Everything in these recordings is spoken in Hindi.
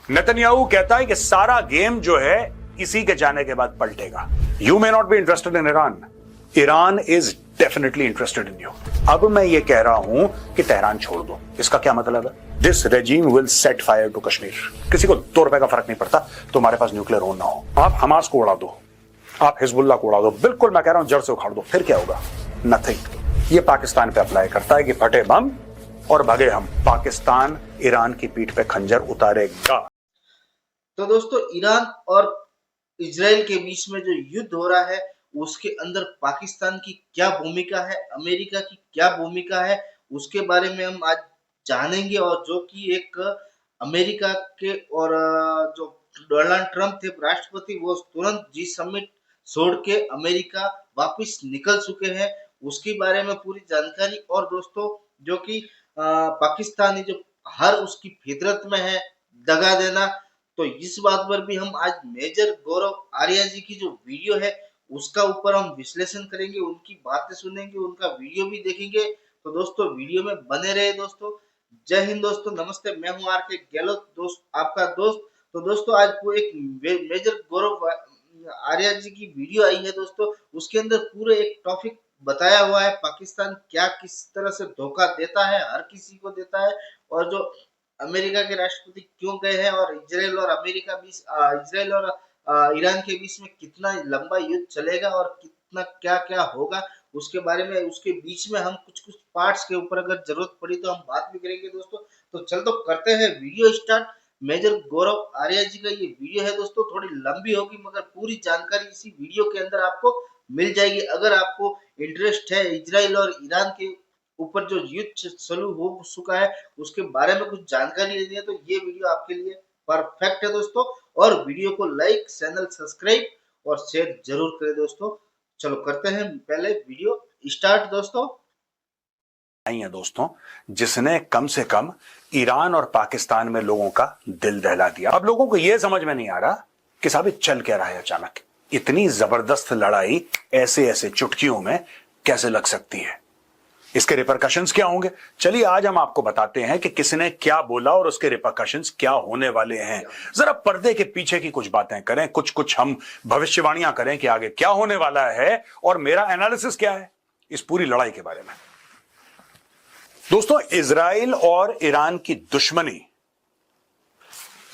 नेतन्याहू कहता है कि सारा गेम जो है इसी के जाने के बाद पलटेगा। You may not be interested in Iran, Iran is definitely interested in you. अब मैं ये कह रहा हूं कि तेहरान छोड़ दो, इसका क्या मतलब है? This regime will set fire to Kashmir. किसी को 2 रुपए का फर्क नहीं पड़ता तुम्हारे पास न्यूक्लियर हो ना हो। आप हमास को उड़ा दो, आप हिजबुल्लाह को उड़ा दो, बिल्कुल मैं कह रहा हूं जड़ से उखाड़ दो, फिर क्या होगा? नथिंग। ये पाकिस्तान पे अप्लाई करता है कि फटे बम और भगे हम। पाकिस्तान ईरान की पीठ पे खंजर उतारेगा। तो दोस्तों, ईरान और इजराइल के बीच में जो युद्ध हो रहा है उसके अंदर पाकिस्तान की क्या भूमिका है, अमेरिका की क्या भूमिका है, उसके बारे में हम आज जानेंगे। और जो कि एक अमेरिका के और जो डोनाल्ड ट्रंप थे राष्ट्रपति, वो तुरंत जी समिट छोड़ के अमेरिका वापस निकल चुके हैं, उसके बारे में पूरी जानकारी। और दोस्तों, जो कि पाकिस्तानी जो हर उसकी फितरत में है दगा देना, तो इस बात पर भी हम आज मेजर गौरव आर्या जी की जो वीडियो है उसका ऊपर हम विश्लेषण करेंगे, उनकी बातें सुनेंगे, उनका वीडियो भी देखेंगे। तो दोस्तों, वीडियो में बने रहे दोस्तों। जय हिंद दोस्तों, नमस्ते। मैं हूं आर के गहलोत, दोस्त आपका दोस्त। तो दोस्तों, आज वो एक मेजर गौरव आर्या जी की वीडियो आई है दोस्तों, उसके अंदर पूरे एक टॉपिक बताया हुआ है, पाकिस्तान क्या किस तरह से धोखा देता है, हर किसी को देता है, और जो अमेरिका के राष्ट्रपति क्यों गए हैं, और इजराइल और अमेरिका बीच इजराइल और ईरान के बीच में कितना लंबा युद्ध चलेगा और कितना क्या क्या होगा, उसके बारे में, उसके बीच में हम कुछ कुछ पार्ट्स के ऊपर अगर जरूरत पड़ी तो हम बात भी करेंगे दोस्तों। तो चल तो करते हैं वीडियो स्टार्ट। मेजर गौरव आर्या जी का ये वीडियो है दोस्तों, थोड़ी लंबी होगी मगर पूरी जानकारी इसी वीडियो के अंदर आपको मिल जाएगी। अगर आपको इंटरेस्ट है इजराइल और ईरान के ऊपर जो युद्ध शुरू हो चुका है उसके बारे में कुछ जानकारी लेनी है, तो ये वीडियो आपके लिए परफेक्ट है दोस्तों। और वीडियो को लाइक, चैनल सब्सक्राइब और शेयर जरूर करें दोस्तों। चलो करते हैं पहले वीडियो स्टार्ट दोस्तों। नहीं है दोस्तों, जिसने कम से कम ईरान और पाकिस्तान में लोगों का दिल दहला दिया। अब लोगों को यह समझ में नहीं आ रहा कि साहब चल क्या रहा है। अचानक इतनी जबरदस्त लड़ाई ऐसे ऐसे चुटकियों में कैसे लग सकती है, इसके रिपरकशंस क्या होंगे? चलिए आज हम आपको बताते हैं कि किसने क्या बोला और उसके रिपरकशंस क्या होने वाले हैं। जरा पर्दे के पीछे की कुछ बातें करें, कुछ हम भविष्यवाणियां करें कि आगे क्या होने वाला है और मेरा एनालिसिस क्या है इस पूरी लड़ाई के बारे में। दोस्तों, इजराइल और ईरान की दुश्मनी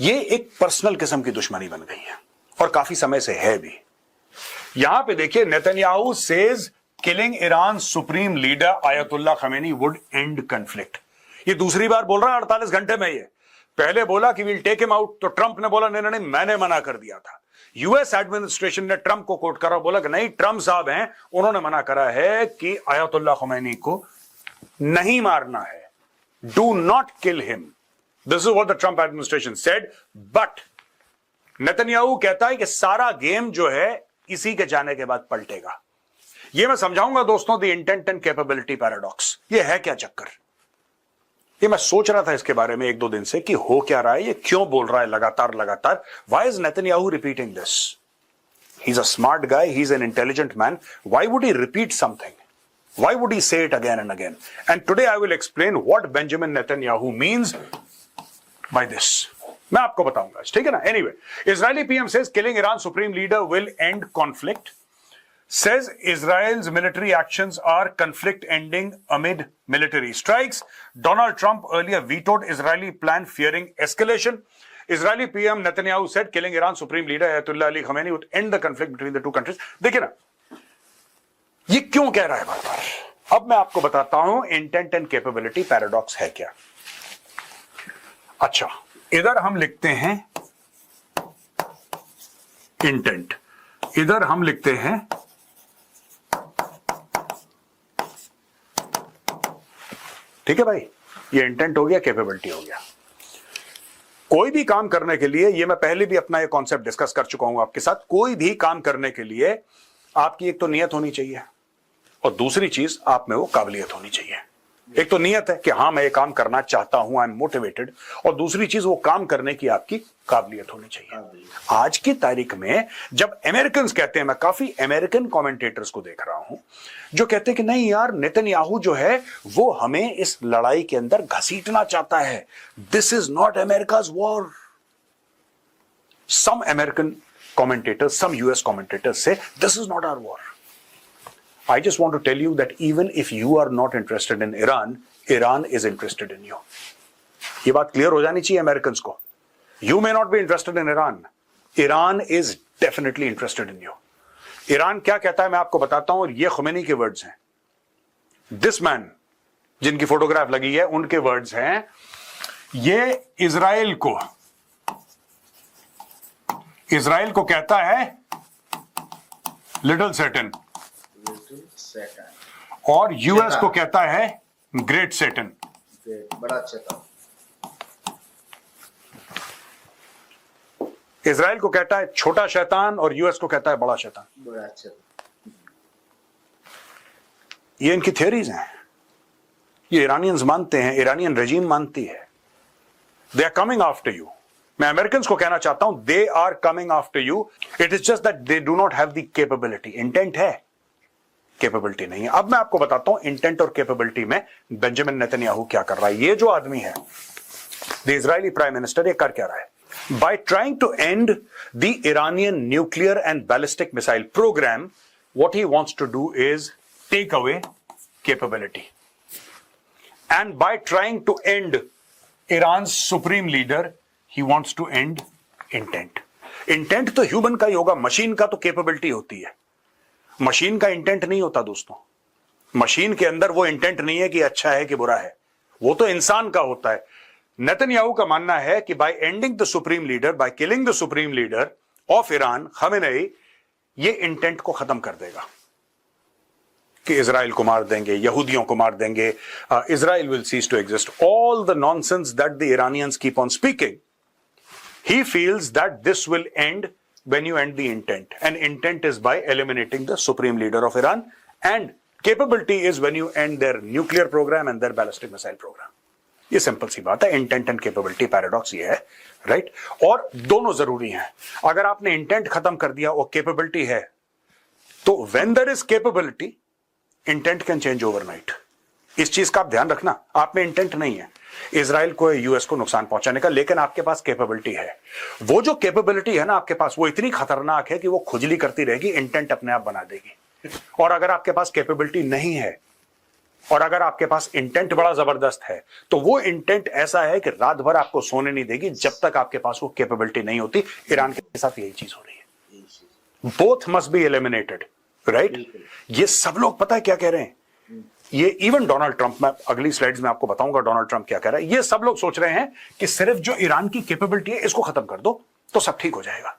ये एक पर्सनल किस्म की दुश्मनी बन गई है और काफी समय से है भी। यहां पे देखिए, Netanyahu says killing Iran supreme leader Ayatollah Khamenei would and conflict. ये दूसरी बार बोल रहा है 48 घंटे में। ये पहले बोला कि विल टेक हिम आउट, तो ट्रंप ने बोला नहीं, मैंने मना कर दिया था। यूएस एडमिनिस्ट्रेशन ने ट्रंप को कोट करा, बोला कि नहीं, ट्रंप साहब हैं, उन्होंने मना करा है कि आयतुल्लाह खमेनी को नहीं मारना है, do not kill him. This is what the Trump administration said. But Netanyahu कहता है कि सारा गेम जो है इसी के जाने के बाद पलटेगा। ये मैं समझाऊंगा दोस्तों, the intent and capability paradox. ये है क्या चक्कर? ये मैं सोच रहा था इसके बारे में 1-2 दिन से कि हो क्या रहा है, ये क्यों बोल रहा है लगातार। Why is Netanyahu repeating this? He is a smart guy, he is an intelligent man, why would he repeat something? Why would he say it again and again? And today I will explain what Benjamin Netanyahu means by this. मैं आपको बताऊंगा, ठीक है ना? Anyway, Israeli PM says killing Iran supreme leader will end conflict. Says Israel's military actions are conflict ending amid military strikes. Donald Trump earlier vetoed Israeli plan fearing escalation. Israeli PM Netanyahu said killing Iran supreme leader Ayatollah Ali Khamenei would end the conflict between the two countries. देखिए ना, ये क्यों कह रहा है बार बार? अब मैं आपको बताता हूं इंटेंट एंड कैपेबिलिटी पैराडॉक्स है क्या। अच्छा, इधर हम लिखते हैं इंटेंट, इधर हम लिखते हैं ठीक है भाई, ये इंटेंट हो गया, कैपेबिलिटी हो गया। कोई भी काम करने के लिए, ये मैं पहले भी अपना ये कॉन्सेप्ट डिस्कस कर चुका हूं आपके साथ, कोई भी काम करने के लिए आपकी एक तो नियत होनी चाहिए और दूसरी चीज आप में वो काबिलियत होनी चाहिए। एक तो नियत है कि हाँ मैं ये काम करना चाहता हूं, आई एम मोटिवेटेड, और दूसरी चीज वो काम करने की आपकी काबिलियत होनी चाहिए। आज की तारीख में जब अमेरिकन कहते हैं, मैं काफी अमेरिकन कमेंटेटर्स को देख रहा हूं जो कहते हैं कि नहीं यार, नेतन्याहू जो है वो हमें इस लड़ाई के अंदर घसीटना चाहता है, this is not America's war. Some American commentators, some US commentators say this is not our war. I just want to tell you that even if you are not interested in Iran, Iran is interested in you. ये बात क्लियर हो जानी चाहिए अमेरिकन्स को. You may not be interested in Iran. Iran is definitely interested in you. Iran क्या कहता है मैं आपको बताता हूं, और ये खुमैनी के वर्ड्स हैं. दिस मैन जिनकी फोटोग्राफ लगी है उनके वर्ड्स हैं. ये इजराइल को कहता है लिटिल सैटन, और यूएस को कहता है ग्रेट सैटन. बड़ा अच्छा था. इजराइल को कहता है छोटा शैतान और यूएस को कहता है बड़ा शैतान. बड़ा अच्छा. ये इनकी थियरीज हैं. ये ईरानियंस मानते हैं, ईरानियन रेजिम मानती है. They are coming after you. मैं अमेरिकन को कहना चाहता हूं they are coming after you. It is just that they do not have the capability. Intent है, कैपेबिलिटी नहीं है. अब मैं आपको बताता हूं इंटेंट और कैपेबिलिटी में बेंजामिन नेतन्याहू क्या कर रहा है. ये जो आदमी है द इजरायली प्राइम मिनिस्टर, ये कर क्या रहा है? By trying to end the Iranian nuclear and ballistic missile program, what he wants to do is take away capability. And by trying to end Iran's supreme leader, he wants to end intent. Intent तो human का ही होगा, machine का तो capability होती है. Machine का intent नहीं होता दोस्तों. Machine के अंदर वो intent नहीं है कि अच्छा है कि बुरा है, वो तो इंसान का होता है. नेतन्याहू का मानना है कि bye ending the supreme leader, by killing the supreme leader of Iran, Khamenei, ये इंटेंट को खत्म कर देगा कि इजराइल को मार देंगे, यहूदियों को मार देंगे, Israel will cease to exist. All the nonsense that the Iranians keep on speaking, he feels that this will end when you end the intent, and intent is by eliminating the supreme leader of Iran, and capability is when you end their nuclear programme and their ballistic missile programme. ये सिंपल सी बात है. इंटेंट एंड कैपेबिलिटी पैराडॉक्स ये है, राइट? और दोनों जरूरी हैं. अगर आपने इंटेंट खत्म कर दिया और कैपेबिलिटी है, तो when there is capability, intent can change overnight. इस चीज का आप ध्यान रखना. आप में इंटेंट नहीं है इजराइल को, यूएस को नुकसान पहुंचाने का, लेकिन आपके पास कैपेबिलिटी है. वो जो कैपेबिलिटी है ना आपके पास, वो इतनी खतरनाक है कि वो खुजली करती रहेगी, इंटेंट अपने आप बना देगी. और अगर आपके पास कैपेबिलिटी नहीं है और अगर आपके पास इंटेंट बड़ा जबरदस्त है, तो वो इंटेंट ऐसा है कि रात भर आपको सोने नहीं देगी जब तक आपके पास वो कैपेबिलिटी नहीं होती. ईरान के साथ यही चीज हो रही है. Both must be eliminated, right? ये सब लोग पता है क्या कह रहे हैं. ये इवन डोनाल्ड ट्रंप, मैं अगली स्लाइड्स में आपको बताऊंगा डोनाल्ड ट्रंप क्या कह रहा है. ये सब लोग सोच रहे हैं कि सिर्फ जो ईरान की कैपेबिलिटी है इसको खत्म कर दो तो सब ठीक हो जाएगा.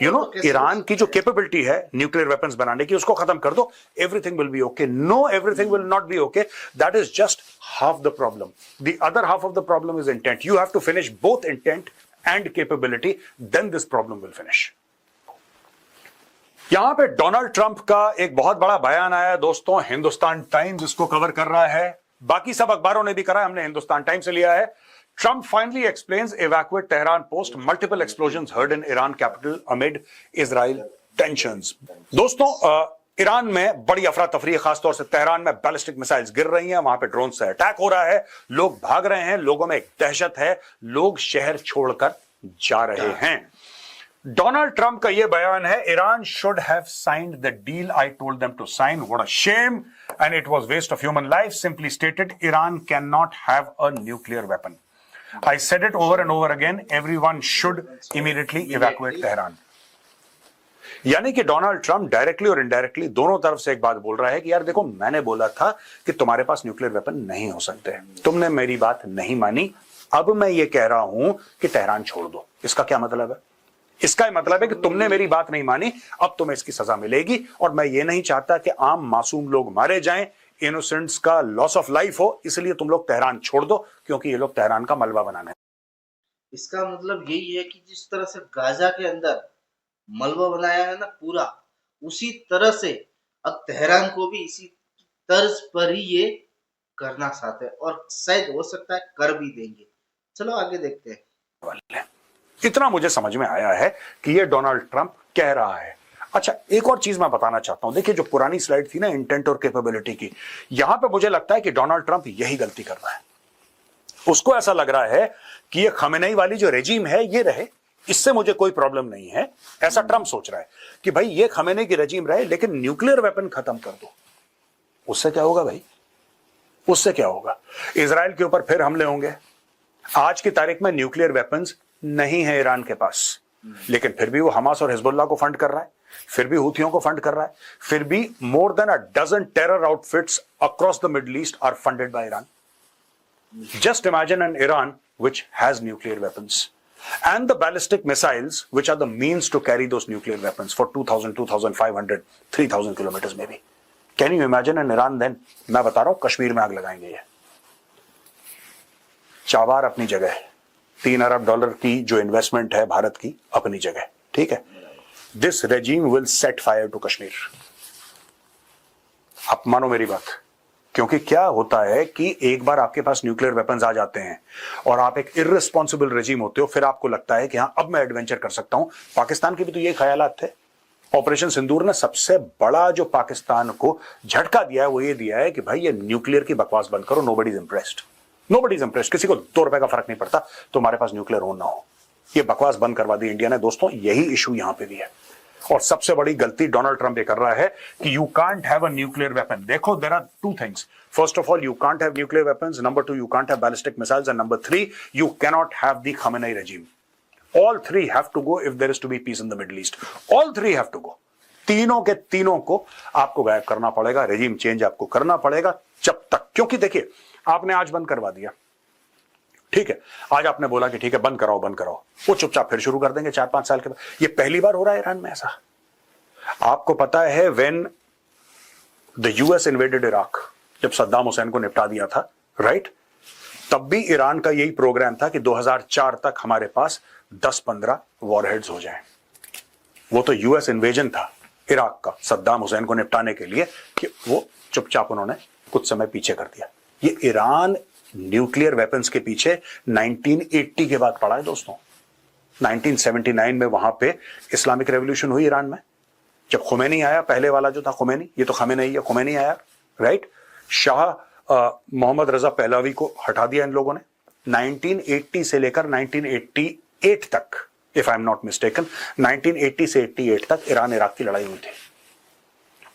यू नो, ईरान की जो कैपेबिलिटी है न्यूक्लियर वेपन्स बनाने की, उसको खत्म कर दो, everything will be okay. No, everything will not be okay. That is just half the problem. The other half of the problem is intent. You have to finish both intent and capability, then this problem will finish. यहां पे डोनाल्ड ट्रंप का एक बहुत बड़ा बयान आया दोस्तों. हिंदुस्तान टाइम्स इसको कवर कर रहा है, बाकी सब अखबारों ने भी करा है, हमने हिंदुस्तान टाइम्स से लिया है. Trump finally explains evacuate Tehran post multiple explosions heard in Iran capital amid Israel tensions. दोस्तों, ईरान में बड़ी अफरा तफरी है, खासतौर से तेहरान में बैलिस्टिक मिसाइल्स गिर रही हैं, वहां पे ड्रोन से अटैक हो रहा है, लोग भाग रहे हैं, लोगों में एक दहशत है, लोग शहर छोड़कर जा रहे हैं. डोनाल्ड ट्रंप का यह बयान है, Iran should have signed the deal I told them to sign, what a shame and it was waste of human life. Simply stated, Iran can not have a nuclear weapon. I said it over and over again, everyone should immediately evacuate Tehran. यानी कि डोनाल्ड ट्रंप डायरेक्टली और इनडायरेक्टली दोनों तरफ से एक बात बोल रहा है कि यार देखो, मैंने बोला था कि तुम्हारे पास न्यूक्लियर वेपन नहीं हो सकते, तुमने मेरी बात नहीं मानी, अब मैं ये कह रहा हूं कि तेहरान छोड़ दो. इसका क्या मतलब है? इसका मतलब है कि तुमने मेरी बात नहीं मानी, अब तुम्हें इसकी सजा मिलेगी, और मैं ये नहीं चाहता कि आम मासूम लोग मारे जाएं, इनोसेंट्स का लॉस ऑफ लाइफ हो, इसलिए तुम लोग तेहरान छोड़ दो, क्योंकि ये लोग तेहरान का मलबा बनाने. इसका मतलब यही है कि जिस तरह से गाजा के अंदर मलबा बनाया है ना पूरा, उसी तरह से अब तेहरान को भी इसी तर्ज पर ही ये करना चाहते हैं, और शायद हो सकता है कर भी देंगे. चलो आगे देखते हैं. इतना मुझे समझ में आया है कि ये डोनाल्ड ट्रंप कह रहा है. अच्छा, एक और चीज मैं बताना चाहता हूं. देखिए, जो पुरानी स्लाइड थी ना इंटेंट और कैपेबिलिटी की, यहां पे मुझे लगता है कि डोनाल्ड ट्रंप यही गलती कर रहा है. उसको ऐसा लग रहा है कि ये खमेनेई वाली जो रेजिम है ये रहे, इससे मुझे कोई प्रॉब्लम नहीं है, ऐसा ट्रंप सोच रहा है कि भाई ये खमेनी की रजीम रहे लेकिन न्यूक्लियर वेपन खत्म कर दो। उससे क्या होगा भाई? उससे क्या होगा? इजराइल के ऊपर फिर हमले होंगे। आज की तारीख में न्यूक्लियर वेपन्स नहीं है ईरान के पास, लेकिन फिर भी वो हमास और हिजबुल्लाह को फंड कर रहा है, फिर भी हूथियों को फंड कर रहा है, फिर भी more than a dozen terror outfits across the Middle East are funded by Iran. Just imagine an Iran which has nuclear weapons and the ballistic missiles which are the means to carry those nuclear weapons for 2000, 2500, 3000 kilometers maybe. Can you imagine an Iran then? मैं बता रहा हूं कश्मीर में आग लगाएंगे ये। चाबार अपनी जगह है, $3 अरब की जो इन्वेस्टमेंट है भारत की अपनी जगह, ठीक है। This regime will set fire to Kashmir. आप मानो मेरी बात, क्योंकि क्या होता है कि एक बार आपके पास न्यूक्लियर वेपन्स आ जाते हैं और आप एक इर्रेस्पॉन्सिबल रेजिम होते हो, फिर आपको लगता है कि हाँ अब मैं एडवेंचर कर सकता हूं। पाकिस्तान के भी तो ये ख्यालात थे। ऑपरेशन सिंदूर ने सबसे बड़ा जो पाकिस्तान को झटका दिया है वो ये दिया है कि भाई ये न्यूक्लियर की बकवास बंद करो, nobody is impressed, nobody is impressed. किसी को $2 का फर्क नहीं पड़ता तुम्हारे पास न्यूक्लियर हो ना हो। ये बकवास बंद करवा दी इंडिया ने। दोस्तों यही इशू यहां पे भी है और सबसे बड़ी गलती डोनाल्ड ट्रंप ये कर रहा है कि you can't have a nuclear weapon. देखो there are two things, first of all you can't have nuclear weapons, number 2 you can't have ballistic missiles and number 3 you cannot have the Khamenei regime. All three have to go if there is to be peace in the Middle East. All three have to go. तीनों के तीनों को आपको गायब करना पड़ेगा, रेजिम चेंज आपको करना पड़ेगा जब तक, क्योंकि देखिए आपने आज बंद करवा दिया, ठीक है, आज आपने बोला कि ठीक है बंद कराओ बंद कराओ, वो चुपचाप फिर शुरू कर देंगे 4-5 साल के बाद। ये पहली बार हो रहा है ईरान में ऐसा। आपको पता है when the US invaded Iraq, जब सद्दाम हुसैन को निपटा दिया था, राइट, तब भी ईरान का यही प्रोग्राम था कि 2004 तक हमारे पास 10-15 वॉरहेड्स हो जाएं। वो तो यूएस इन्वेजन था इराक का सद्दाम हुसैन को निपटाने के लिए कि वो चुपचाप उन्होंने कुछ समय पीछे कर दिया। ये ईरान न्यूक्लियर वेपन्स के पीछे 1980 के बाद पड़ा है दोस्तों। 1979 में वहां पे इस्लामिक रेवोल्यूशन हुई ईरान में, जब खुमैनी आया, पहले वाला जो था खुमैनी, ये तो खमेनी है, खुमैनी आया, right. Shah Mohammad Reza Pahlavi को हटा दिया इन लोगों ने। 1980 से लेकर 1988 तक, if I am not mistaken, 1980 से 88 तक ईरान इराक की लड़ाई हुई थी।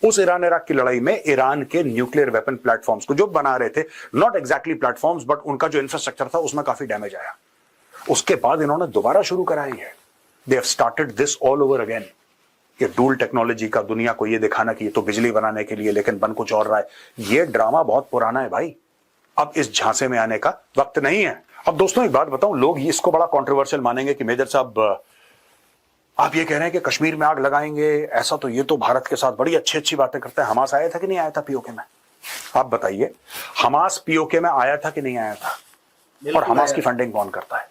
उस ईरान इराक की लड़ाई में ईरान के न्यूक्लियर वेपन प्लेटफॉर्म्स को जो बना रहे थे, नॉट एग्जैक्टली प्लेटफॉर्म्स बट उनका जो इंफ्रास्ट्रक्चर था उसमें काफी डैमेज आया। उसके बाद इन्होंने दोबारा शुरू कराई है। They have started this all over again. ये डूल टेक्नोलॉजी का दुनिया को ये दिखाना कि ये तो बिजली बनाने के लिए लेकिन बन कुछ और रहा है, ये ड्रामा बहुत पुराना है भाई। अब इस झांसे में आने का वक्त नहीं है। अब दोस्तों एक बात बताऊं, लोग इसको बड़ा कॉन्ट्रोवर्शियल मानेंगे कि मेजर साहब आप ये कह रहे हैं कि कश्मीर में आग लगाएंगे, ऐसा तो ये तो भारत के साथ बड़ी अच्छी अच्छी बातें करते हैं। हमास आया था कि नहीं आया था पीओके में? आप बताइए, हमास पीओके में आया था कि नहीं आया था? और हमास की फंडिंग कौन करता है?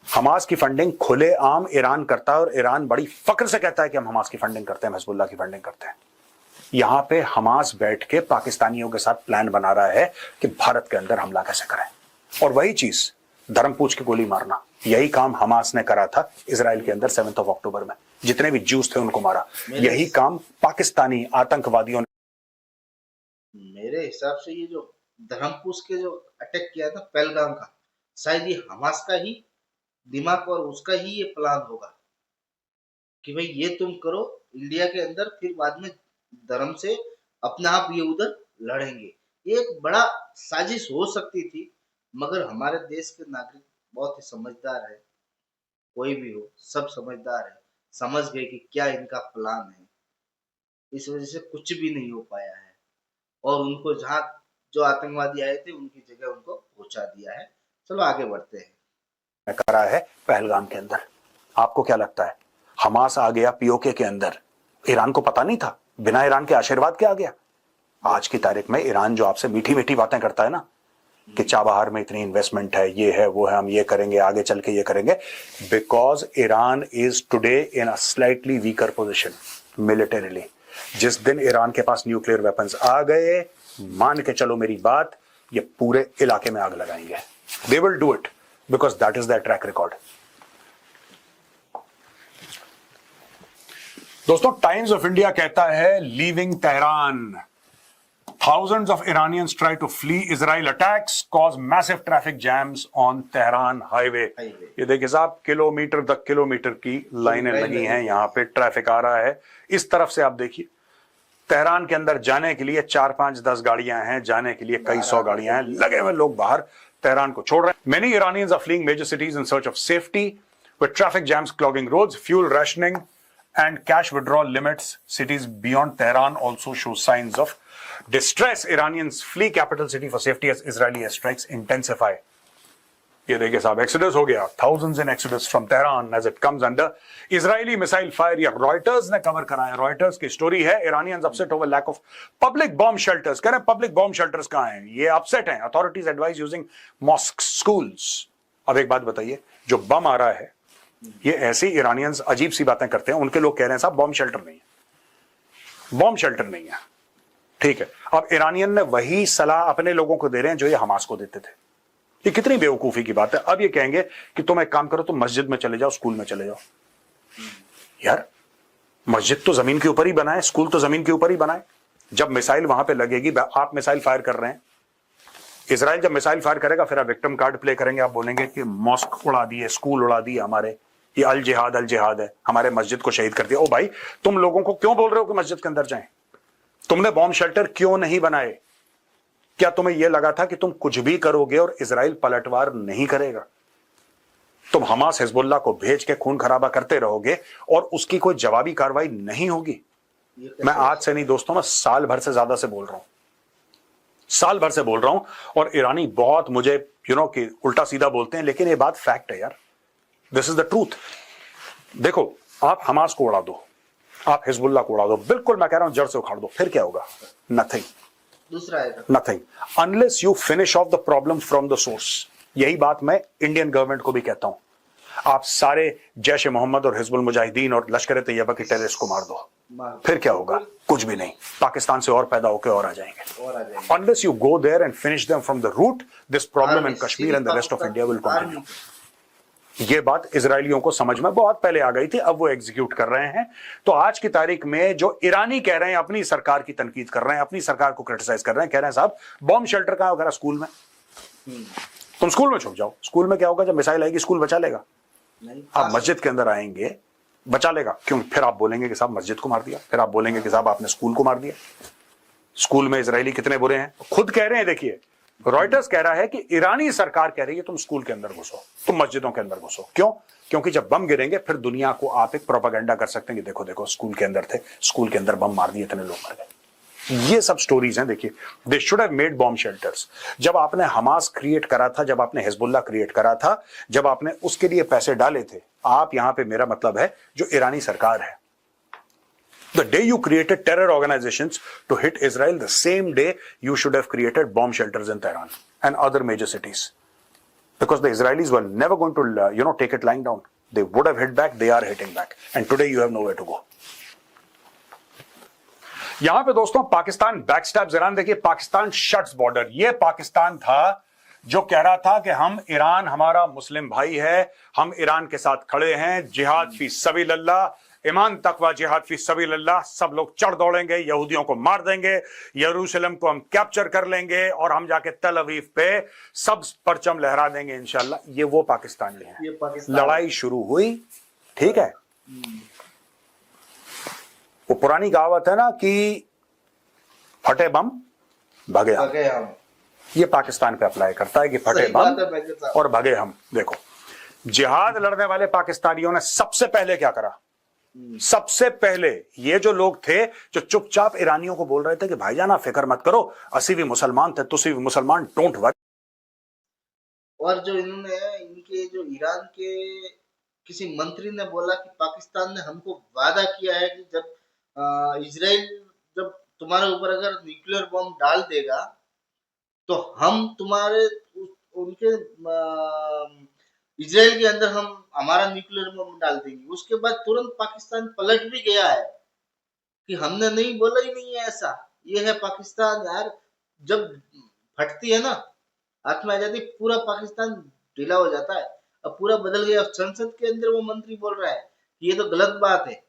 हमास की फंडिंग खुलेआम ईरान करता है और ईरान बड़ी फक्र से कहता है कि हम हमास की फंडिंग करते हैं, हिजबुल्लाह की फंडिंग करते हैं। यहां पे हमास बैठ के पाकिस्तानियों के साथ प्लान बना रहा है कि भारत के अंदर हमला कैसे करें। और वही चीज धर्म पूछ के गोली मारना, यही काम हमास ने करा था इजराइल के अंदर 7 अक्टूबर में, जितने भी ज्यूस थे उनको मारा। यही काम पाकिस्तानी आतंकवादियों ने। मेरे हिसाब से ये जो धर्मपूस के जो अटैक किया था पहलगाम का, शायद ये हमास का ही दिमाग और उसका ही ये प्लान होगा कि भाई ये तुम करो इंडिया के अंदर, फिर बाद में धर्म से अपने आप ये उधर लड़ेंगे। ये एक बड़ा साजिश हो सकती थी, मगर हमारे देश के नागरिक बहुत ही समझदार है, कोई भी हो सब समझदार है, समझ गए कि क्या इनका प्लान है। इस वजह से कुछ भी नहीं हो पाया है और उनको जहाँ जो आतंकवादी आए थे उनकी जगह उनको पहुंचा दिया है। चलो आगे बढ़ते हैं। करा है पहलगाम के अंदर। आपको क्या लगता है हमास आ गया पीओके के अंदर? ईरान को पता नहीं था? बिना ईरान के आशीर्वाद के आ गया? आज की तारीख में ईरान जो आपसे मीठी मीठी बातें करता है ना कि चाबहार में इतनी इन्वेस्टमेंट है, ये है वो है, हम ये करेंगे, आगे चल के ये करेंगे, because Iran is today in a slightly weaker position militarily. जिस दिन ईरान के पास न्यूक्लियर वेपन्स आ गए, मान के चलो मेरी बात, ये पूरे इलाके में आग लगाएंगे। They will do it because that is the track record. दोस्तों टाइम्स ऑफ इंडिया कहता है leaving Tehran, Thousands of Iranians try to flee Israel attacks, cause massive traffic jams on Tehran highway. ये देखिए साहब, किलोमीटर तक किलोमीटर की लाइनें लगी हैं, यहाँ पे ट्रैफिक आ रहा है। इस तरफ से आप देखिए, तेहरान के अंदर जाने के लिए 4, 5, 10 गाड़ियां हैं, जाने के लिए कई सौ गाड़ियां हैं, लगे हुए लोग बाहर तेहरान को छोड़ रहे हैं। Many Iranians are fleeing major cities in search of safety, with traffic jams clogging roads, fuel rationing, and cash withdrawal limits. Cities beyond Tehran also show signs of distress. Iranians flee capital city for safety as Israeli airstrikes intensify. ये देखिए साहब, एक्सोडस हो गया, thousands in exodus from Tehran as it comes under Israeli missile fire. या रॉयटर्स ने कवर कराया, रॉयटर्स की स्टोरी है, Iranians upset over lack of public bomb shelters. कह रहे हैं पब्लिक बॉम्ब शेल्टर्स कहां हैं, ये अपसेट हैं। Authorities advise using mosques, schools. अब एक बात बताइए, जो बम आ रहा है, ये ऐसे इरानियंस अजीब सी बातें करते हैं, उनके लोग कह रहे हैं साहब बॉम्ब शेल्टर नहीं है, बॉम्ब शेल्टर नहीं है, ठीक है। अब ईरानियन ने वही सलाह अपने लोगों को दे रहे हैं जो ये हमास को देते थे। ये कितनी बेवकूफी की बात है। अब ये कहेंगे कि तुम एक काम करो, तुम मस्जिद में चले जाओ, स्कूल में चले जाओ। यार, मस्जिद तो जमीन के ऊपर ही बनाए, स्कूल तो जमीन के ऊपर ही बनाए। जब मिसाइल वहां पे लगेगी, आप मिसाइल फायर कर रहे हैं, इजराइल जब मिसाइल फायर करेगा, फिर आप विक्टिम कार्ड प्ले करेंगे, आप बोलेंगे कि मॉस्क उड़ा दिए, स्कूल उड़ा दिए हमारे, ये अल जिहाद है, हमारे मस्जिद को शहीद कर दिया। ओ भाई, तुम लोगों को क्यों बोल रहे हो कि मस्जिद के अंदर जाएं? तुमने बॉम्ब शेल्टर क्यों नहीं बनाए? क्या तुम्हें यह लगा था कि तुम कुछ भी करोगे और इजराइल पलटवार नहीं करेगा? तुम हमास हिजबुल्लाह को भेज के खून खराबा करते रहोगे और उसकी कोई जवाबी कार्रवाई नहीं होगी? मैं आज से नहीं दोस्तों, मैं साल भर से ज्यादा से बोल रहा हूं, साल भर से बोल रहा हूं। और ईरानी बहुत मुझे कि उल्टा सीधा बोलते हैं, लेकिन ये बात फैक्ट है यार, दिस इज द ट्रूथ। देखो, आप हमास को उड़ा दो, आप हिजबुल्लाह को उड़ा दो, बिल्कुल मैं कह रहा हूं जड़ से उखाड़ दो, फिर क्या होगा? नथिंग, दूसरा आएगा nothing, unless you finish off the problem from the source. यही बात मैं इंडियन गवर्नमेंट को भी कहता हूं। आप सारे जैश ए मोहम्मद और हिजबुल मुजाहिदीन और लश्कर तैयबा के टेररिस्ट को मार दो, फिर क्या होगा? कुछ भी नहीं। पाकिस्तान से और पैदा होकर और आ जाएंगे। Unless you go there and finish them from the root, this problem in Kashmir and the rest of India will continue. ये बात इजरायलियों को समझ में बहुत पहले आ गई थी, अब वो एग्जीक्यूट कर रहे हैं। तो आज की तारीख में जो ईरानी कह रहे हैं, अपनी सरकार की तनकीद कर रहे हैं, अपनी सरकार को क्रिटिसाइज कर रहे हैं, कह रहे हैं साहब बॉम्ब शेल्टर कहां होगा? स्कूल में। तुम स्कूल में छुप जाओ, स्कूल में क्या होगा? जब मिसाइल आएगी स्कूल बचा लेगा? आप मस्जिद के अंदर आएंगे, बचा लेगा क्यों? फिर आप बोलेंगे कि साहब मस्जिद को मार दिया, फिर आप बोलेंगे कि साहब आपने स्कूल को मार दिया। स्कूल में इजरायली कितने बुरे हैं, खुद कह रहे हैं। देखिए, रॉयटर्स कह रहा है कि ईरानी सरकार कह रही है तुम स्कूल के अंदर घुसो, तुम मस्जिदों के अंदर घुसो। क्यों? क्योंकि जब बम गिरेंगे फिर दुनिया को आप एक प्रोपेगेंडा कर सकते हैं कि देखो देखो स्कूल के अंदर थे, स्कूल के अंदर बम मार दिए, इतने लोग मर गए। ये सब स्टोरीज हैं। देखिए, they should have made bomb shelters. जब आपने हमास क्रिएट करा था, जब आपने हिजबुल्लाह क्रिएट करा था, जब आपने उसके लिए पैसे डाले थे, आप यहां पे, मेरा मतलब है जो ईरानी सरकार है, the day you created terror organizations to hit Israel, the same day you should have created bomb shelters in Tehran and other major cities, because the Israelis were never going to take it lying down. They would have hit back, they are hitting back, and today you have nowhere to go. यहां पे दोस्तों पाकिस्तान बैकस्टैब्स ईरान। देखिए, पाकिस्तान शट्स बॉर्डर। ये पाकिस्तान था जो कह रहा था कि हम ईरान हमारा मुस्लिम भाई है, हम ईरान के साथ खड़े हैं, जिहाद फी सबीलिल्लाह, ईमान तकवा जिहाद फी सबीलिल्लाह, सब लोग चढ़ दौड़ेंगे, यहूदियों को मार देंगे, यरूशलेम को हम कैप्चर कर लेंगे और हम जाके तल अवीव पे सब परचम लहरा देंगे इंशाल्लाह। ये वो पाकिस्तानी है। लड़ाई शुरू हुई, ठीक है, वो पुरानी कहावत है ना कि फटे बम भगे हम। ये पाकिस्तान पे अप्लाई करता है कि फटे बम और भगे हम। देखो, जिहाद लड़ने वाले पाकिस्तानियों ने सबसे पहले क्या करा? सबसे पहले ये जो लोग थे जो चुपचाप ईरानियों को बोल रहे थे कि भाईजान आप फिक्र मत करो, असी भी मुसलमान थे, तुसी भी मुसलमान, डोंट वरी। और जो इन्होंने, इनके जो ईरान के किसी मंत्री ने बोला कि पाकिस्तान ने हमको वादा किया है कि जब इजराइल जब तुम्हारे ऊपर अगर न्यूक्लियर बम डाल देगा तो हम तुम्हारे उनके इजराइल के अंदर हम हमारा न्यूक्लियर बम डाल देंगे। उसके बाद तुरंत पाकिस्तान पलट भी गया है कि हमने नहीं बोला ही नहीं है ऐसा। ये है पाकिस्तान यार, जब फटती है ना हाथ में आ जाती, पूरा पाकिस्तान ढीला हो जाता है। अब पूरा बदल गया। संसद के अंदर वो मंत्री बोल रहा है कि ये तो गलत बात है,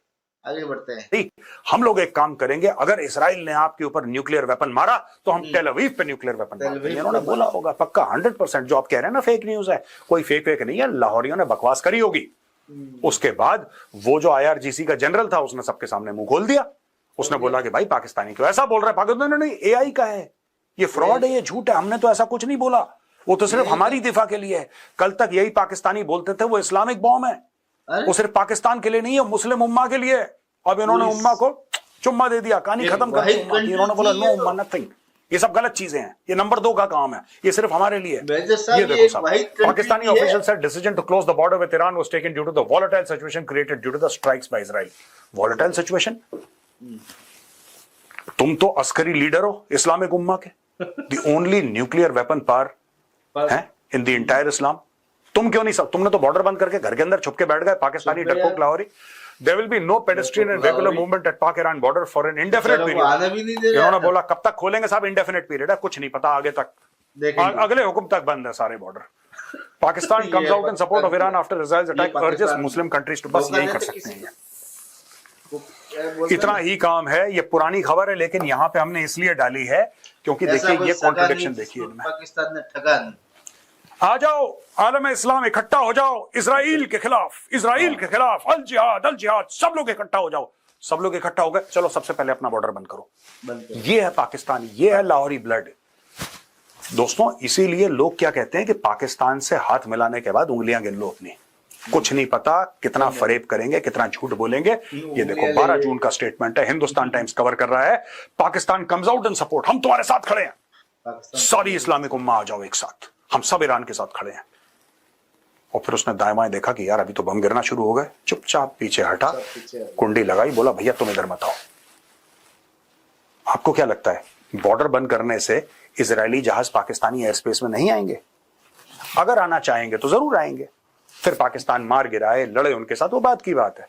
आगे बढ़ते हैं। नहीं, हम लोग एक काम करेंगे, अगर इसराइल ने आपके ऊपर न्यूक्लियर वेपन मारा तो हम टेल अवीव पे न्यूक्लियर वेपन मारते हैं। इन्होंने बोला होगा पक्का 100%। जो आप कह रहे हैं ना फेक न्यूज है, कोई फेक वेक नहीं है, लाहौरियों ने बकवास करी होगी। उसके बाद वो जो IRGC का जनरल था उसने सबके सामने मुंह खोल दिया। उसने बोला कि भाई पाकिस्तानी क्यों ऐसा बोल रहा है, पाकिस्तान नहीं, AI का है, ये फ्रॉड है, ये झूठ है, हमने तो ऐसा कुछ नहीं बोला, वो तो सिर्फ हमारी दिफा के लिए है। कल तक यही पाकिस्तानी बोलते थे वो इस्लामिक बॉम्ब है, वो सिर्फ पाकिस्तान के लिए नहीं है, मुस्लिम उम्मा के लिए। अब इन्होंने उम्मा को चुम्मा दे दिया, कहानी खत्म कर दी उम्मा की। इन्होंने बोला नो उम्मा नथिंग, ये सब गलत चीजें हैं, ये नंबर 2 का काम है, ये सिर्फ हमारे लिए। ये देखो साहब, Pakistani official said decision to close the border with Iran was taken due to the volatile situation created due to the strikes by Israel. Volatile situation? तुम तो अस्करी लीडर हो इस्लामिक उम्मा के, the only nuclear weapon power है इन द एंटायर इस्लाम। तुम क्यों नहीं सब, तुमने तो बॉर्डर बंद करके घर के अंदर छुप के बैठ गए पाकिस्तानी डरपोक Lahori. There will be no pedestrian and regular movement at Pak-Iran border for an indefinite period। इन्होंने बोला कब तक खोलेंगे साहब, indefinite period है, कुछ नहीं पता आगे तक, अगले हुक्म तक बंद है सारे border. Pakistan comes out in support of Iran after Israel's attack, urges Muslim countries to, बस यही कर सकते हैं। इतना ही काम है, ये पुरानी खबर है लेकिन यहाँ पे हमने इसलिए डाली है क्योंकि देखिए ये कॉन्ट्रडिक्शन देखिए इनमें। पाकिस्तान ने ठगा नहीं। आ जाओ आलम इस्लाम इकट्ठा हो जाओ इजराइल के खिलाफ, इजराइल के खिलाफ, अल जिहाद, सब लोग इकट्ठा हो जाओ। सब लोग इकट्ठा हो गए, चलो सबसे पहले अपना बॉर्डर बंद करो। ये है पाकिस्तान, ये है लाहौरी ब्लड दोस्तों। इसीलिए लोग क्या कहते हैं कि पाकिस्तान से हाथ मिलाने के बाद उंगलियां गिन लो अपनी, कुछ नहीं पता कितना फरेब करेंगे, कितना झूठ बोलेंगे। ये देखो 12 जून का स्टेटमेंट है, हिंदुस्तान टाइम्स कवर कर रहा है, Pakistan comes out in support, हम तुम्हारे साथ खड़े हैं, सारी इस्लामिक उम्मा आ जाओ एक साथ, हम सब ईरान के साथ खड़े हैं। और फिर उसने दाएं बाएं देखा कि यार अभी तो बम गिरना शुरू हो गए, चुपचाप पीछे हटा, कुंडी लगाई, बोला भैया तुम इधर मत आओ। आपको क्या लगता है बॉर्डर बंद करने से इजरायली जहाज पाकिस्तानी एयर स्पेस में नहीं आएंगे? अगर आना चाहेंगे तो जरूर आएंगे, फिर पाकिस्तान मार गिराए, लड़े उनके साथ, वो बात की बात है।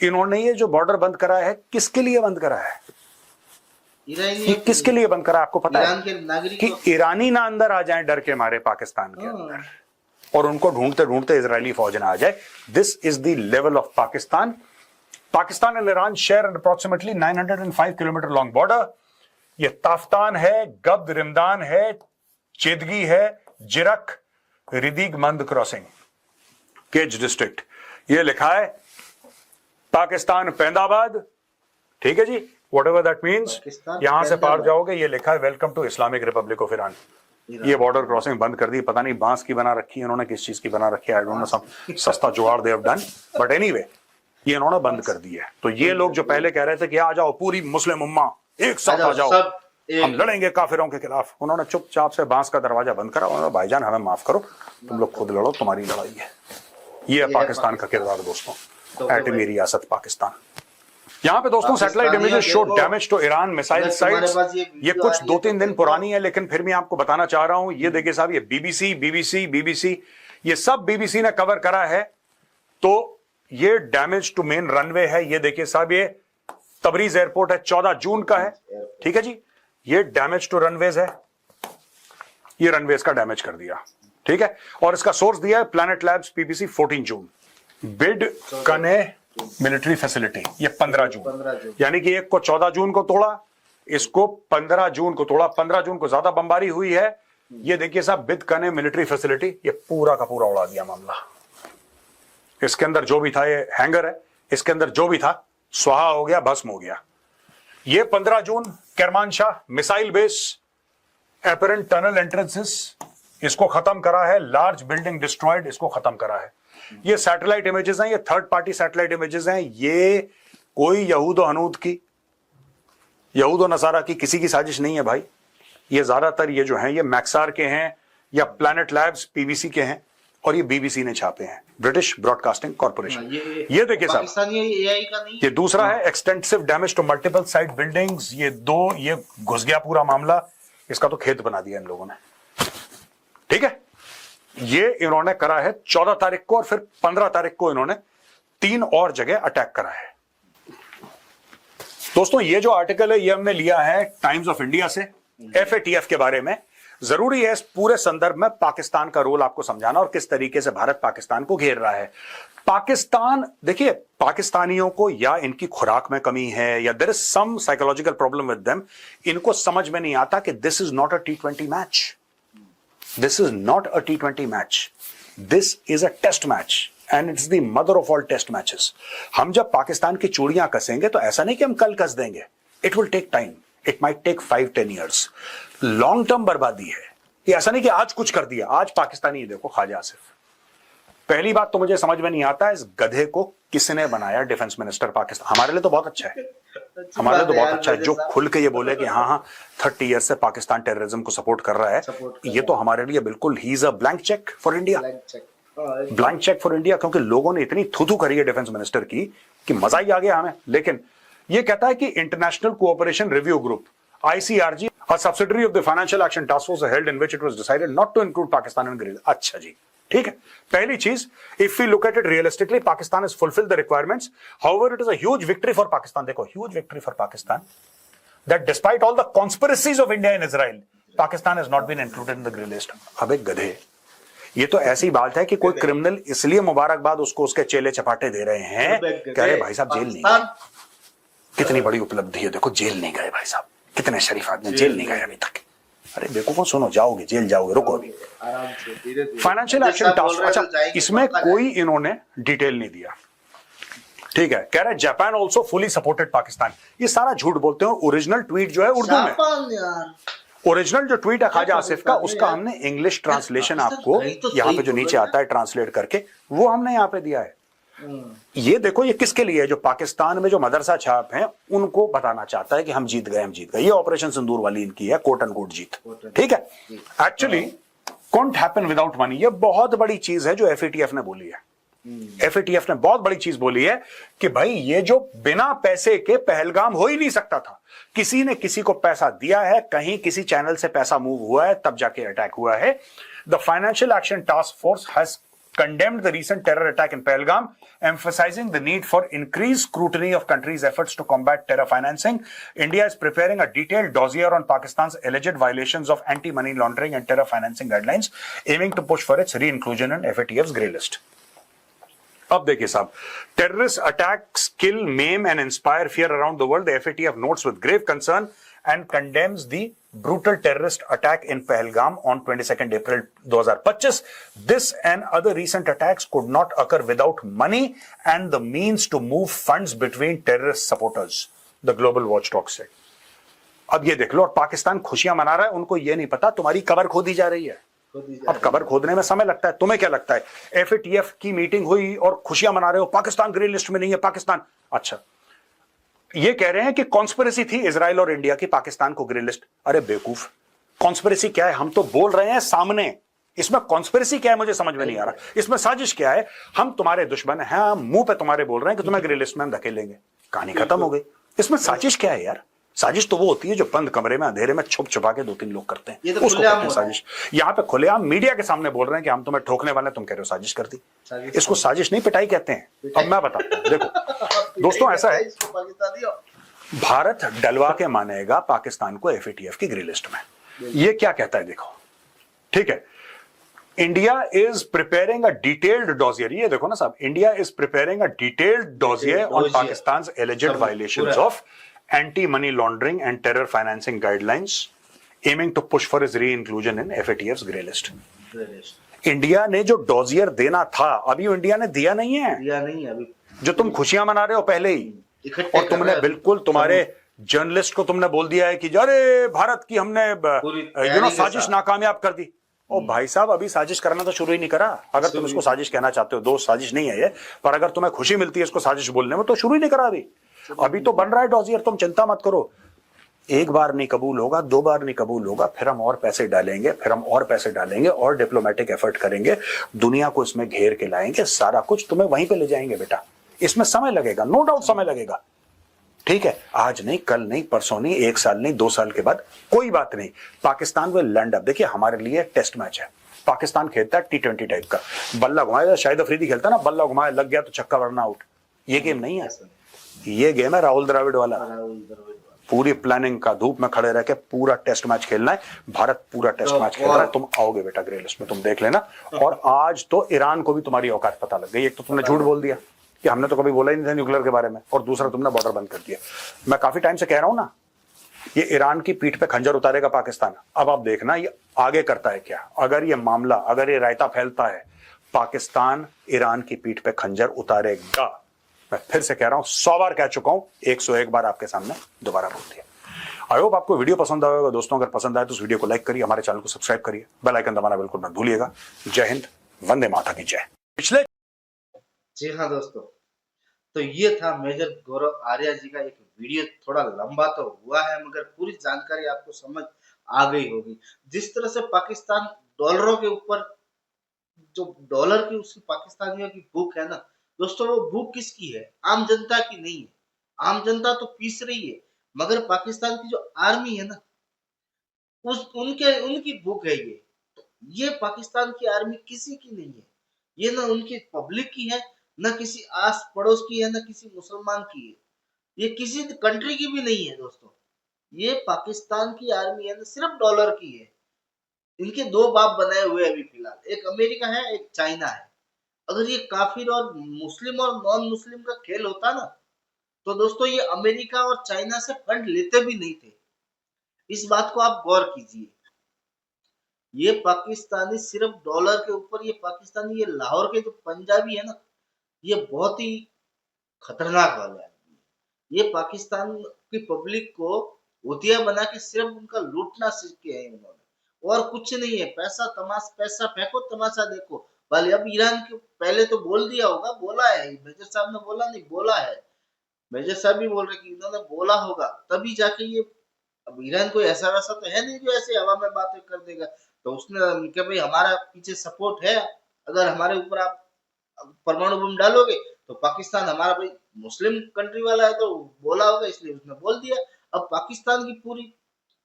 इन्होंने ये जो बॉर्डर बंद करा है किसके लिए बंद करा है? ये किसके लिए बंद करा आपको पता है? कि ईरानी ना अंदर आ जाएं डर के मारे पाकिस्तान के अंदर, और उनको ढूंढते ढूंढते इजरायली फौज ना आ जाए। This is the level of Pakistan. Pakistan and Iran share approximately 905 kilometre long border. ये ताफ्तान है, गब्द रिमदान है, चेदगी है, जिरक, रिदीग मंद क्रॉसिंग, केज डिस्ट्रिक्ट। ये लिखा है पाकिस्तान पैंदाबाद, ठीक है जी, whatever that means। यहां से पार जाओगे, ये लिखा है welcome to Islamic Republic of Iran. ये बॉर्डर क्रॉसिंग बंद कर दी, पता नहीं बांस की बना रखी है इन्होंने, किस चीज की बना रखी है, आई डोंट नो, सब सस्ता जुगाड़ they have done, but anyway ये इन्होंने बंद कर दी है। तो ये लोग जो पहले कह रहे थे कि आ जाओ पूरी मुस्लिम उम्मा एक साथ आ जाओ, हम लड़ेंगे काफिरों के खिलाफ, उन्होंने चुपचाप से बांस का दरवाजा बंद करा। उन्होंने भाईजान हमें माफ करो, तुम लोग खुद लड़ो, तुम्हारी लड़ाई है। ये है पाकिस्तान का किरदार दोस्तों, एटमी रियासत पाकिस्तान। यहाँ पे दोस्तों satellite images show damage to Iran missile sites. ये कुछ 2-3 दिन पुरानी है लेकिन फिर मैं आपको बताना चाह रहा हूं। ये देखिए साहब, ये BBC, ये सब बीबीसी ने कवर करा है। तो ये डैमेज टू मेन रनवे है। ये देखिए साहब, ये तबरीज एयरपोर्ट है, 14 जून का है, ठीक है जी। ये डैमेज टू रनवेज है, ये रनवेज का डैमेज कर दिया, ठीक है। और इसका सोर्स दिया है प्लैनेट लैब्स PPC 14 जून। बिड कने मिलिट्री फैसिलिटी, ये 15 जून, यानी कि एक को 14 जून को तोड़ा, इसको 15 जून को तोड़ा। 15 जून को ज्यादा बमबारी हुई है। ये देखिए साहब, बिद कने मिलिट्री फैसिलिटी, ये पूरा का पूरा उड़ा दिया मामला। इसके अंदर जो भी था, ये हैंगर है, इसके अंदर जो भी था स्वाहा हो गया, भस्म हो गया। ये 15 जून Kermanshah missile base, apparent tunnel entrances, इसको खत्म करा है। लार्ज बिल्डिंग डिस्ट्रॉयड, इसको खत्म करा है। ये सैटेलाइट इमेजेस हैं, ये थर्ड पार्टी सैटेलाइट इमेजेस हैं। ये कोई यहूद और हनूद की, यहूद और नसारा की किसी की साजिश नहीं है भाई। ये ज्यादातर ये जो हैं ये मैक्सार के हैं या प्लैनेट लैब्स PBC के हैं, और ये BBC ने छापे हैं, ब्रिटिश ब्रॉडकास्टिंग कॉर्पोरेशन। ये देखिए साहब, ये दूसरा है extensive damage to multiple site buildings. ये ये घुस गया पूरा मामला, इसका तो खेत बना दिया इन लोगों ने, ठीक है। ये इन्होंने करा है 14 तारीख को, और फिर 15 तारीख को इन्होंने 3 और जगह अटैक करा है। दोस्तों ये जो आर्टिकल है ये हमने लिया है टाइम्स ऑफ इंडिया से, FATF के बारे में। जरूरी है इस पूरे संदर्भ में पाकिस्तान का रोल आपको समझाना और किस तरीके से भारत पाकिस्तान को घेर रहा है। पाकिस्तान, देखिए, पाकिस्तानियों को या इनकी खुराक में कमी है या there is some psychological problem with them, इनको समझ में नहीं आता कि this is not a T20 match, this is not a T20 match, this is a test match and it's the mother of all test matches. हम जब पाकिस्तान की चूड़ियां कसेंगे तो ऐसा नहीं कि हम कल कस देंगे, it will take time, it might take 5-10 years, long term बर्बादी है ये। ऐसा नहीं कि आज कुछ कर दिया, आज पाकिस्तानी देखो ख्वाजा आसिफ। पहली बात तो मुझे समझ में नहीं आता इस गधे को किसने बनाया डिफेंस मिनिस्टर पाकिस्तान। हमारे लिए तो बहुत अच्छा है, हमारे लिए तो बहुत अच्छा है जो खुल के ये बोले कि हाँ 30 ईयर से पाकिस्तान टेररिज्म को सपोर्ट कर रहा है, ये तो हमारे लिए बिल्कुल he is a blank cheque for India, blank cheque for India, क्योंकि लोगों ने इतनी थू करी है डिफेंस मिनिस्टर की कि मजा ही आ गया हमें। लेकिन ये कहता है कि international cooperation review group ICRG, a subsidiary of the Financial Action Task Force, held in which it was decided not to include Pakistan in grill। अच्छा जी, ठीक है। पहली चीज, if we look at it realistically, Pakistan has fulfilled the requirements. However, it is a huge victory for Pakistan। देखो, huge victory for Pakistan that despite all the conspiracies of India and Israel, Pakistan has not been included in the grill list। अबे गधे, ये तो ऐसी बात है कि कोई क्रिमिनल इसलिए मुबारकबाद उसको उसके चेले चपाटे दे रहे हैं, कह रहे भाई साहब जेल नहीं गए। कितनी बड़ी उपलब्धि है, देखो जेल नहीं गए भाई साहब, कितने शरीफ आदमी जेल नहीं गए अभी तक। अरे देखो सुनो, जाओगे जेल जाओगे, रुको अभी आराम से। फाइनेंशियल एक्शन टास्क, अच्छा इसमें कोई इन्होंने डिटेल नहीं दिया, ठीक है। कह रहे Japan also fully supported Pakistan, ये सारा झूठ बोलते हैं। ओरिजिनल ट्वीट जो है उर्दू में, ओरिजिनल जो ट्वीट है ख्वाजा आसिफ का, उसका हमने इंग्लिश ट्रांसलेशन आपको यहाँ पे जो नीचे आता है ट्रांसलेट करके, वो हमने यहाँ पे दिया है। ये देखो, ये किसके लिए है? जो पाकिस्तान में जो मदरसा छाप हैं उनको बताना चाहता है कि हम जीत गए, हम जीत गए। ये ऑपरेशन सिंदूर वाली इनकी है, कोट एंड कोट जीत, ठीक है। Actually can't happen without money, ये बहुत बड़ी चीज है जो FATF ने बोली है। FATF ने बहुत बड़ी चीज बोली है कि भाई ये जो बिना पैसे के पहलगाम हो ही नहीं सकता था, किसी ने किसी को पैसा दिया है, कहीं किसी चैनल से पैसा मूव हुआ है, तब जाके अटैक हुआ है। The financial action task force has condemned the recent terror attack in Pahalgam, emphasizing the need for increased scrutiny of country's efforts to combat terror financing. India is preparing a detailed dossier on Pakistan's alleged violations of anti-money laundering and terror financing guidelines, aiming to push for its re-inclusion in FATF's grey list. अब देखिए साहब, terrorist attacks kill, maim and inspire fear around the world. The FATF notes with grave concern and condemns the brutal terrorist attack in Pahalgam on 22nd April 2025. This and other recent attacks could not occur without money and the means to move funds between terrorist supporters, the global watchdog said. अब ये देख लो, और पाकिस्तान खुशियां मना रहा है, उनको ये नहीं पता तुम्हारी कबर खोदी जा रही है। अब कबर खोदने में समय लगता है, तुम्हें क्या लगता है? FATF की मीटिंग हुई और खुशियां मना रहे हो, पाकिस्तान ग्रे लिस्ट में नहीं है, पाकिस्तान। अच्छा, ये कह रहे हैं कि कॉन्स्पिरेसी थी इजराइल और इंडिया की पाकिस्तान को ग्रे लिस्ट। अरे बेवकूफ, कॉन्स्पिरेसी क्या है? हम तो बोल रहे हैं सामने, इसमें कॉन्स्पिरेसी क्या है मुझे समझ में नहीं आ रहा। इसमें साजिश क्या है? हम तुम्हारे दुश्मन हैं, हम मुंह पे तुम्हारे बोल रहे हैं कि तुम्हें ग्रे लिस्ट में हम धकेलेंगे, कहानी खत्म हो गई। इसमें साजिश क्या है यार? साजिश तो वो होती है जो बंद कमरे में अंधेरे में छुप छुपा के 2-3 लोग करते हैं, तो उसको कहते हैं साजिश। यहाँ पे खुलेआम मीडिया के सामने बोल रहे हैं कि हम तुम्हें ठोकने वाले, तुम कह रहे हो साजिश कर दी। इसको साजिश नहीं, पिटाई कहते हैं। अब मैं बताता हूं, देखो दोस्तों, ऐसा है, भारत डलवा के मानेगा पाकिस्तान को FATF की ग्रे लिस्ट में। ये क्या कहता है देखो, ठीक है। India is preparing a detailed dossier, ये देखो ना साहब, India is preparing a detailed dossier on Pakistan alleged violations of anti-money laundering and terror financing guidelines, aiming to push for its re-inclusion in FATF's grey list. India ने जो डॉजियर देना था, अभी इंडिया ने दिया नहीं है, अभी जो तुम खुशियां मना रहे हो पहले ही, और तुमने बिल्कुल तुम्हारे जर्नलिस्ट को तुमने बोल दिया है कि अरे भारत की हमने साजिश नाकामयाब कर दी। ओ भाई साहब, अभी साजिश करना तो शुरू ही नहीं करा। अगर तुम इसको साजिश कहना चाहते हो, दोस्त साजिश नहीं है ये, पर अगर तुम्हें खुशी मिलती है इसको साजिश बोलने में, तो शुरू ही नहीं करा अभी तो बन रहा है डॉजियर, तुम चिंता मत करो। एक बार नहीं कबूल होगा, 2 बार नहीं कबूल होगा, फिर हम और पैसे डालेंगे, फिर हम और पैसे डालेंगे और डिप्लोमेटिक एफर्ट करेंगे, दुनिया को इसमें घेर के लाएंगे, सारा कुछ तुम्हें वहीं पे ले जाएंगे बेटा। इसमें समय लगेगा, नो डाउट समय लगेगा, ठीक है। आज नहीं, कल नहीं, परसों नहीं, 1 साल नहीं, 2 साल के बाद, कोई बात नहीं, पाकिस्तान विल लैंड अप। देखिए हमारे लिए टेस्ट मैच है, पाकिस्तान खेलता है T20 टाइप का, बल्ला घुमाया, शाहिद अफरीदी खेलता ना, बल्ला घुमाया, लग गया तो छक्का वरना आउट। ये गेम नहीं है, ये गेम है राहुल द्रविड़ वाला। पूरी प्लानिंग का धूप में खड़े रह के पूरा टेस्ट मैच खेलना है। भारत पूरा टेस्ट मैच खेल रहा है, तुम आओगे बेटा ग्रे लिस्ट में, तुम देख लेना। और आज तो ईरान को भी तुम्हारी औकात पता लग गई। एक तो तुमने झूठ बोल दिया कि हमने तो कभी बोला ही नहीं था न्यूक्लियर के बारे में, और दूसरा तुमने बॉर्डर बंद कर दिया। मैं काफी टाइम से कह रहा हूं ना, ये ईरान की पीठ पे खंजर उतारेगा पाकिस्तान। अब आप देखना ये आगे करता है क्या। अगर ये मामला, अगर ये रायता फैलता है, पाकिस्तान ईरान की पीठ पे खंजर उतारेगा। मैं फिर से कह रहा हूं, 100 बार कह चुका हूं, 101 बार आपके सामने दोबारा बोल दिया। आई होप आपको वीडियो पसंद आएगा दोस्तों। अगर पसंद आए तो इस वीडियो को लाइक करिए, हमारे चैनल को सब्सक्राइब करिए, बेल आइकन दबाना बिल्कुल मत भूलिएगा। जय हिंद, वंदे माता की जय। पिछले जी हाँ दोस्तों, तो ये था मेजर गौरव आर्या जी का एक वीडियो। थोड़ा लंबा तो हुआ है मगर पूरी जानकारी आपको समझ आ गई होगी। जिस तरह से पाकिस्तान डॉलरों के ऊपर, जो डॉलर की उसकी पाकिस्तानियों की भूख है ना दोस्तों, वो भूख किसकी है? आम जनता की नहीं है। आम जनता तो पीस रही है, मगर पाकिस्तान की जो आर्मी है ना, उस उनकी भूख है ये। तो ये पाकिस्तान की आर्मी किसी की नहीं है। ये ना उनकी पब्लिक की है, ना किसी आस पड़ोस की है, ना किसी मुसलमान की है। ये किसी कंट्री की भी नहीं है दोस्तों। ये पाकिस्तान की आर्मी है ना, सिर्फ डॉलर की है। इनके दो बाप बनाए हुए अभी फिलहाल, एक अमेरिका है, एक चाइना है। अगर ये काफिर और मुस्लिम और नॉन मुस्लिम का खेल होता ना, तो दोस्तों ये अमेरिका और चाइना से फंड लेते भी नहीं थे। इस बात को आप गौर कीजिए। ये पाकिस्तानी सिर्फ डॉलर के ऊपर, ये पाकिस्तानी, ये लाहौर के जो पंजाबी है ना, ये बहुत ही खतरनाक वाले आदमी है। ये पाकिस्तान की पब्लिक को भूतिया बना के सिर्फ उनका लूटना सीख के है उन्होंने, और कुछ नहीं है। पैसा तमाश, पैसा फेंको, तमाशा देखो। भले अब ईरान के पहले तो बोल दिया होगा, बोला है मेजर साहब ने, बोला नहीं, बोला है। मेजर साहब भी बोल रहे कि इन्होंने बोला होगा, तभी जाके ये। अब ईरान कोई ऐसा वैसा तो है नहीं जो ऐसे हवा में बातें कर देगा। तो उसने कि भाई हमारा पीछे सपोर्ट है, अगर हमारे ऊपर आप परमाणु बम डालोगे तो पाकिस्तान हमारा भाई मुस्लिम कंट्री वाला है, तो बोला होगा इसलिए उसने बोल दिया। अब पाकिस्तान की पूरी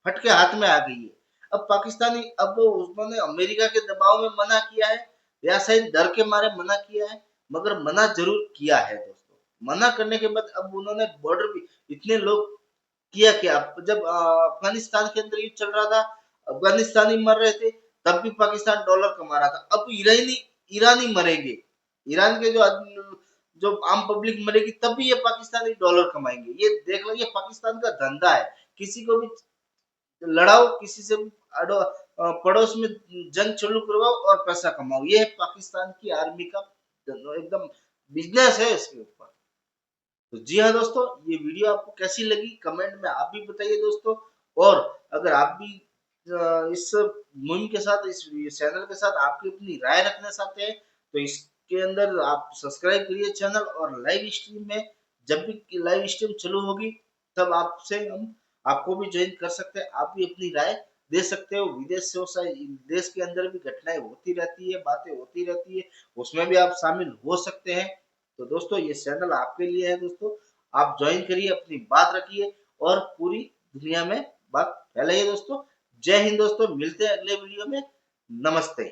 फटके हाथ में आ गई है। अब पाकिस्तानी, अब वो उन्होंने अमेरिका के दबाव में मना किया है, या शायद डर के मारे मना किया है, मगर मना जरूर किया है दोस्तों। मना करने के बाद अब उन्होंने बॉर्डर भी, इतने लोग किया क्या? जब अफगानिस्तान के अंदर युद्ध चल रहा था, अफगानिस्तानी मर रहे थे, तब भी पाकिस्तान डॉलर कमा रहा था। अब ईरानी ईरानी मरेंगे, ईरान के जो आम पब्लिक मरेगी, तब भी ये पाकिस्तानी डॉलर कमाएंगे। ये देख लो, ये पाकिस्तान का धंधा है। किसी को भी लड़ाओ, किसी से भी पड़ोस में जंग चालू करवाओ और पैसा कमाओ। ये है पाकिस्तान की आर्मी का एकदम बिजनेस है इसके ऊपर। तो जी हाँ दोस्तों, ये वीडियो आपको कैसी लगी कमेंट में आप भी बताइए दोस्तों। और अगर आप भी इस मुहिम के साथ, इस चैनल के साथ आपकी अपनी राय रखना चाहते हैं, तो इसके अंदर आप सब्सक्राइब करिए चैनल। और लाइव स्ट्रीम में, जब भी लाइव स्ट्रीम चालू होगी, तब आपसे हम आपको भी ज्वाइन कर सकते हैं। आप भी अपनी राय दे सकते हो। विदेश से, देश के अंदर भी घटनाएं होती रहती है, बातें होती रहती है, उसमें भी आप शामिल हो सकते हैं। तो दोस्तों ये चैनल आपके लिए है दोस्तों। आप ज्वाइन करिए, अपनी बात रखिए और पूरी दुनिया में बात फैलाइए दोस्तों। जय हिंद दोस्तों, मिलते हैं अगले वीडियो में। नमस्ते।